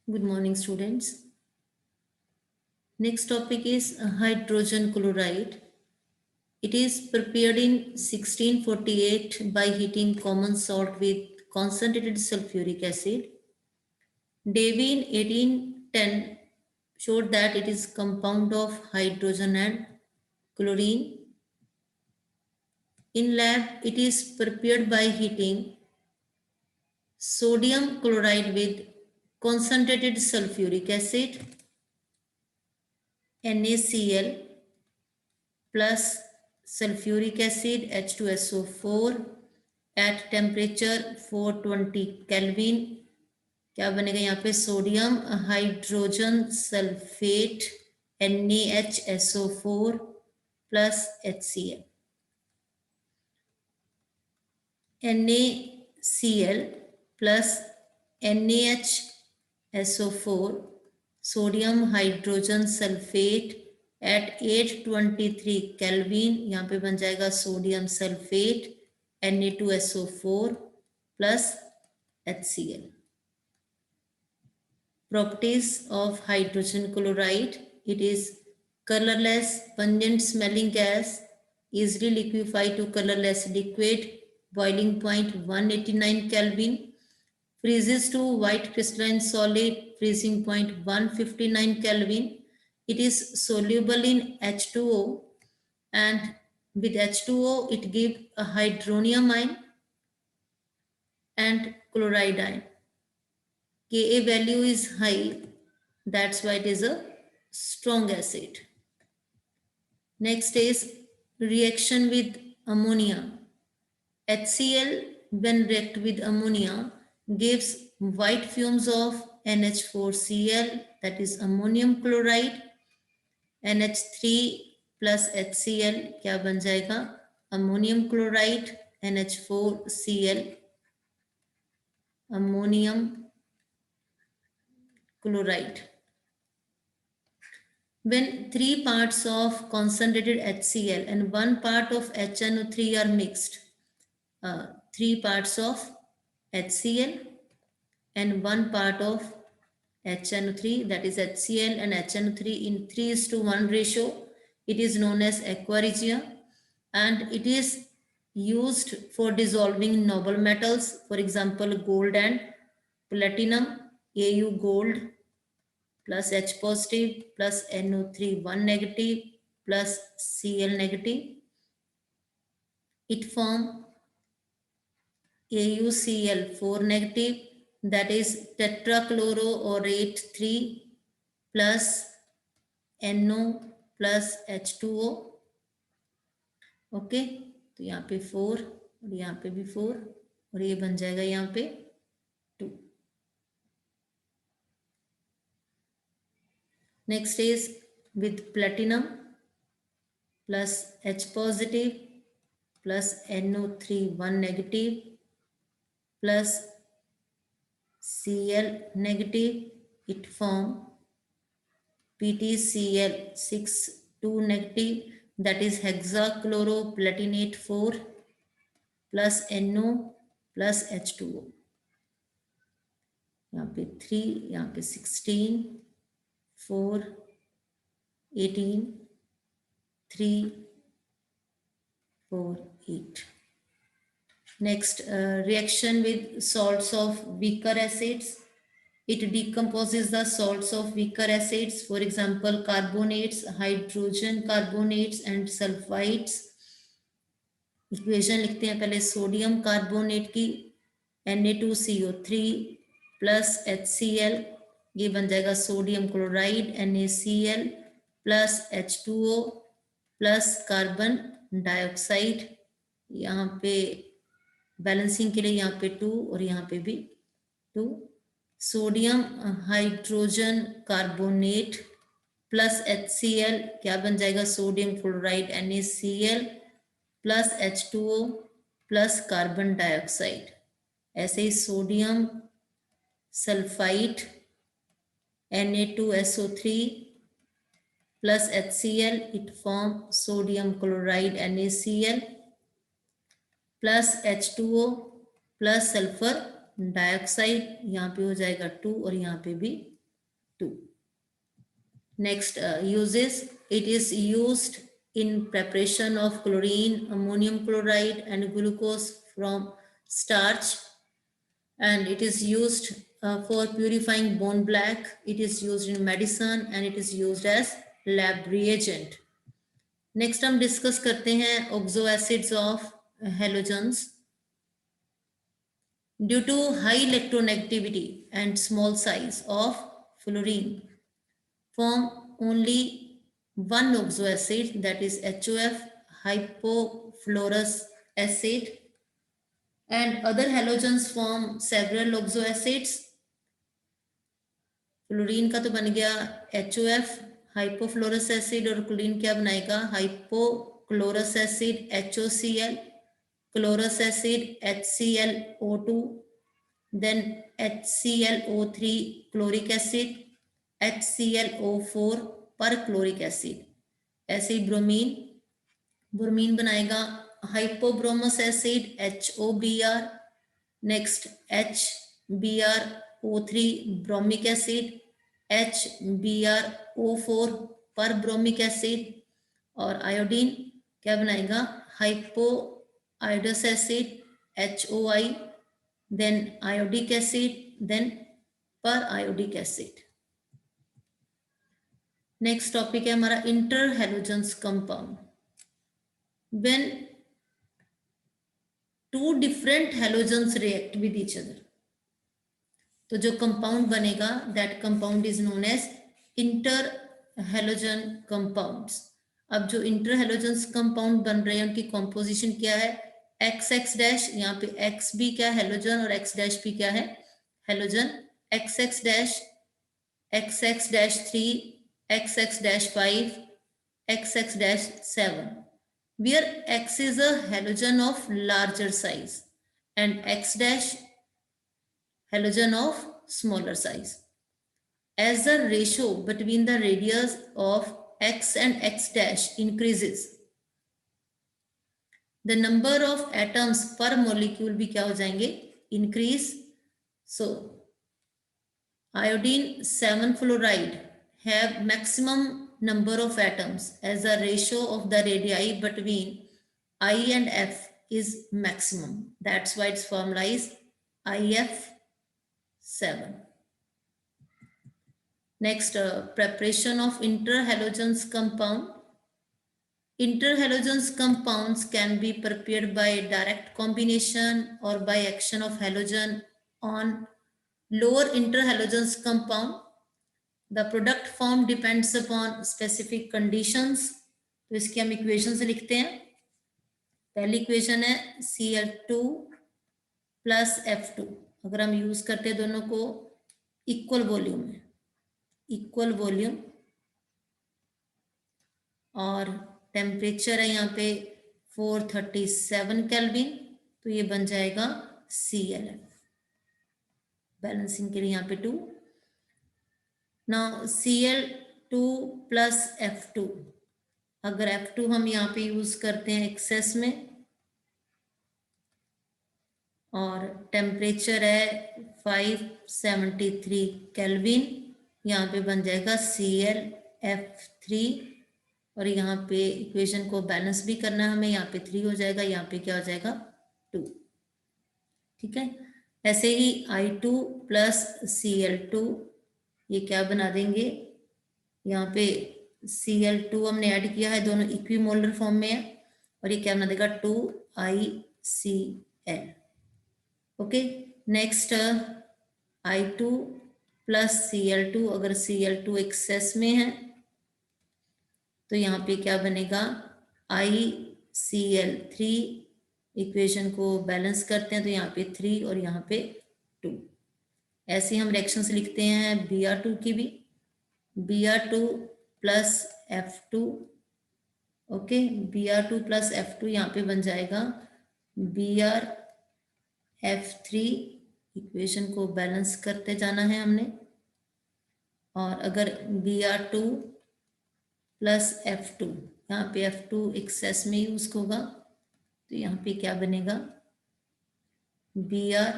Good morning, students. Next topic is hydrogen chloride. It is prepared in 1648 by heating common salt with concentrated sulfuric acid. Davy in 1810 showed that it is compound of hydrogen and chlorine. In lab, it is prepared by heating sodium chloride with concentrated sulfuric acid, NaCl, plus sulfuric acid H2SO4 at temperature 420 Kelvin. क्या बनेगा यहाँ पे sodium hydrogen sulphate NaHSO4 plus HCl. NaCl plus NaHSO4 sodium hydrogen sulphate at 823 kelvin, यहाँ पे बन जाएगा sodium sulphate Na2SO4 plus HCl. Properties of hydrogen chloride: it is colorless, pungent smelling gas, easily liquefy to colorless liquid, boiling point 189 Kelvin, freezes to white crystalline solid, freezing point 159 Kelvin. It is soluble in H2O, and with H2O it gives a hydronium ion and chloride ion. Ka value is high, that's why it is a strong acid. Next is reaction with ammonia. HCl when react with ammonia gives white fumes of NH4Cl, that is ammonium chloride. NH3 plus HCl क्या बन जाएगा? Ammonium chloride, NH4Cl, ammonium chloride. When 3 parts of concentrated HCl and 1 part of HNO3 are mixed, 3 parts of HCl and 1 part of HNO3, that is HCl and HNO3 in 3:1 ratio, it is known as aqua regia, and it is used for dissolving noble metals, for example gold and platinum. Au gold plus H positive plus NO3 1 negative plus Cl negative, it form AuCl4 negative, that is tetrachloroaurate 3 plus NO plus H2O. Okay, तो यहाँ पे 4 और यहाँ पे भी 4 और ये बन जाएगा यहाँ पे 2. Next is with platinum plus H positive plus NO3 1 negative plus Cl negative, it form PtCl6 2 negative, that is hexachloroplatinate 4 plus NO plus H2O. यहाँ पे 3, यहाँ पे 16, 4, 18, 3, 4, 8. Next, reaction with salts of weaker acids. It decomposes the salts of weaker acids, for example carbonates, hydrogen carbonates and sulfides. Equation लिखते हैं पहले sodium carbonate की Na2CO3 plus HCl, ये बन जाएगा sodium chloride NaCl plus H2O plus carbon dioxide. यहाँ पे balancing के लिए यहाँ पे 2 और यहाँ पे भी 2. Sodium hydrogen carbonate plus HCl क्या बन जाएगा? Sodium chloride NaCl plus H2O plus carbon dioxide. ऐसे ही sodium sulphide Na2SO3 plus HCl, it form sodium chloride NaCl plus H2O plus sulfur dioxide. यहाँ पे हो जाएगा 2 और यहाँ पे भी 2. Next, uses. It is used in preparation of chlorine, ammonium chloride, and glucose from starch, and it is used for purifying bone black. It is used in medicine and it is used as lab reagent. Next हम discuss करते हैं oxo acids of halogens. Due to high electronegativity and small size of fluorine, form only one oxo acid, that is HOF, hypofluorous acid, and other halogens form several oxo acids. Fluorine का तो बन गया HOF, hypofluorous acid, और chlorine क्या बनाएगा, hypochlorous acid HOCl, chlorous acid HClO2, then HClO3 chloric acid, HClO4 perchloric acid. ऐसे ही bromine बनाएगा hypobromous acid HOBr, next HBrO3 bromic acid, HBrO4 perbromic acid. और आयोडीन क्या बनाएगा, hypoiodous acid HOI, then iodic acid, then periodic acid. Next topic है हमारा interhalogens compound. When two different halogens react with each other, तो जो compound बनेगा that compound is known as interhalogen compounds. अब जो inter halogens compound बन रहे हैं उनकी कॉम्पोजिशन क्या है, XX डैश, यहाँ पे X भी क्या है हेलोजन और X डैश भी क्या है halogen, XX dash, XX dash 3, XX dash 5, XX dash 7, where X is a halogen of larger size and X dash halogen of smaller size. As the ratio between the radius of X and X dash increases, the number of atoms per molecule भी क्या हो जाएंगे, increase. So iodine 7 fluoride have maximum number of atoms as the ratio of the radii between I and F is maximum. That's why its formula is IF7. Next, preparation of interhalogens compound. Interhalogens compounds can be prepared by direct combination or by action of halogen on lower interhalogens compound. The product form depends upon specific conditions. तो इसकी हम equation से लिखते हैं. पहली equation है Cl2 plus F2. अगर हम यूज करते हैं दोनों को इक्वल वॉल्यूम में, इक्वल वॉल्यूम, और टेम्परेचर है यहाँ पे 437 केल्विन, तो ये बन जाएगा ClF. बैलेंसिंग के लिए यहाँ पे 2. नाउ Cl2 प्लस F2, अगर F2 हम यहाँ पे यूज करते हैं एक्सेस में और टेम्परेचर है 573 केल्विन, यहाँ पे बन जाएगा ClF3, और यहाँ पे इक्वेशन को बैलेंस भी करना है हमें, यहाँ पे 3 हो जाएगा, यहाँ पे क्या हो जाएगा 2. ठीक है. ऐसे ही I2 प्लस Cl2, ये क्या बना देंगे, यहाँ पे Cl2 हमने ऐड किया है, दोनों इक्विमोलर फॉर्म में है, और ये क्या बना देगा 2ICl. Okay. Next I2 plus Cl2, अगर Cl2 एक्सेस में है तो यहाँ पे क्या बनेगा ICl3. इक्वेशन को बैलेंस करते हैं तो यहाँ पे 3 और यहाँ पे 2. ऐसे हम रिएक्शंस लिखते हैं Br2 की भी, Br2 plus F2. Okay, Br2 plus F2 यहाँ पे बन जाएगा BrF3. इक्वेशन को बैलेंस करते जाना है हमने. और अगर Br2 प्लस F2, यहाँ पे F2 एक्सेस में यूज होगा, तो यहाँ पे क्या बनेगा BrF5.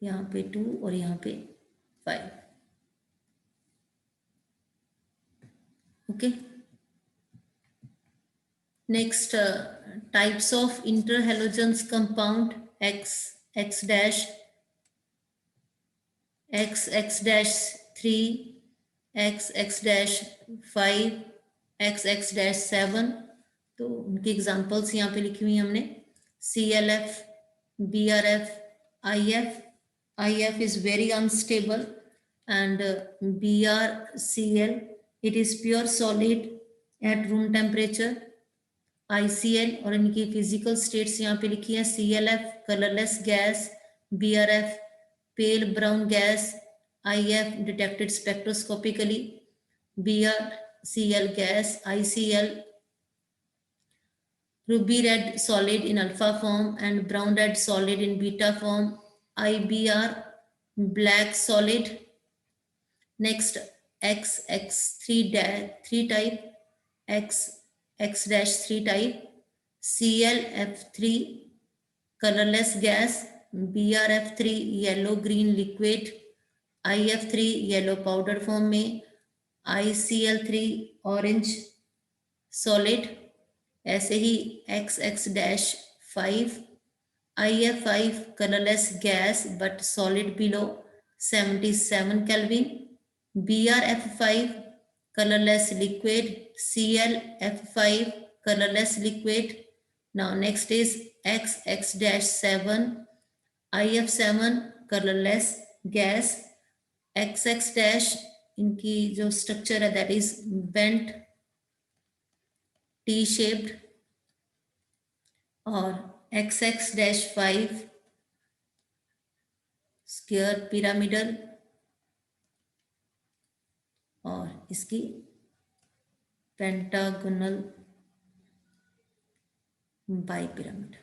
यहाँ पे 2 और यहाँ पे 5. Okay. Next, types of interhalogens compound X dash, X dash 3, X dash 5, X dash 7. तो उनकी एग्जांपल्स यहाँ पे लिखी हुई हैं हमने. CLF, BRF, IF is very unstable, and BRCL, it is pure solid at room temperature. ICL और इनकी फिजिकल स्टेट्स यहाँ पे लिखी है. CLF colourless gas, BRF pale brown gas, IF detected spectroscopically, BRCL gas, ICL ruby red solid in alpha form and brown red solid in beta form, IBR black solid. Next, XX3 type, X-3 type, CLF3 colorless gas, BRF3 yellow green liquid, IF3 yellow powder form में, ICL3 orange solid. ऐसे ही XX-5 IF5 colorless gas but solid below 77 Kelvin, BRF5 colorless liquid, CLF5 colorless liquid. Now next is XX-7 IF7 colorless gas, XX- इनकी जो structure है that is bent T-shaped, और XX-5 square pyramidal, और इसकी pentagonal बाइपिरामिड.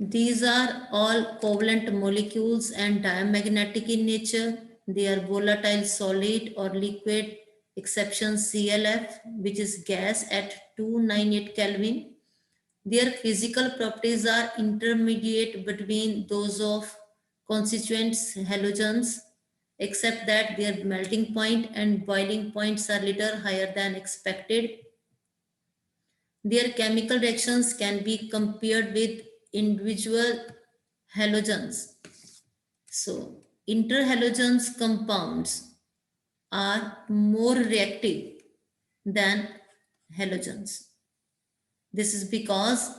These are all covalent molecules and diamagnetic in nature. They are volatile solid or liquid, exception CLF, which is gas at 298 Kelvin. Their physical properties are intermediate between those of constituent halogens, except that their melting point and boiling points are little higher than expected. Their chemical reactions can be compared with individual halogens. So, interhalogens compounds are more reactive than halogens. This is because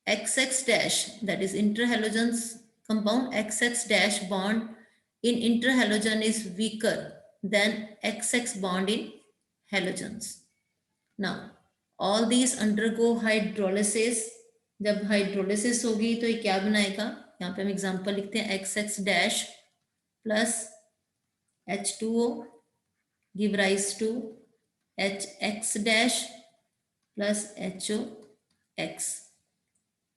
XX dash, that is interhalogens compound XX dash bond in interhalogen is weaker than XX bond in halogens. Now, all these undergo hydrolysis. जब hydrolysis होगी तो ये क्या बनाएगा, यहाँ पे हम example लिखते हैं XX dash plus H2O give rise to HX dash plus HOX.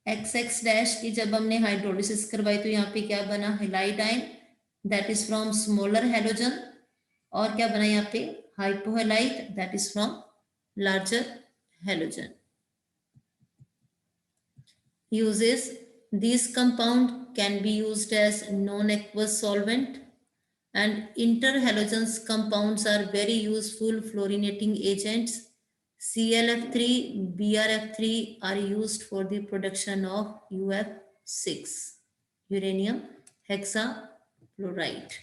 XX dash की जब हमने हाइड्रोलिसिस करवाई तो यहाँ पे क्या बना, halide ion, that is from smaller halogen, और क्या बना यहाँ पे, hypohalite, that is from larger halogen. Uses: these compound can be used as non-aqueous solvent, and interhalogens compounds are very useful fluorinating agents. CLF3, BRF3 are used for the production of UF6, uranium hexafluoride.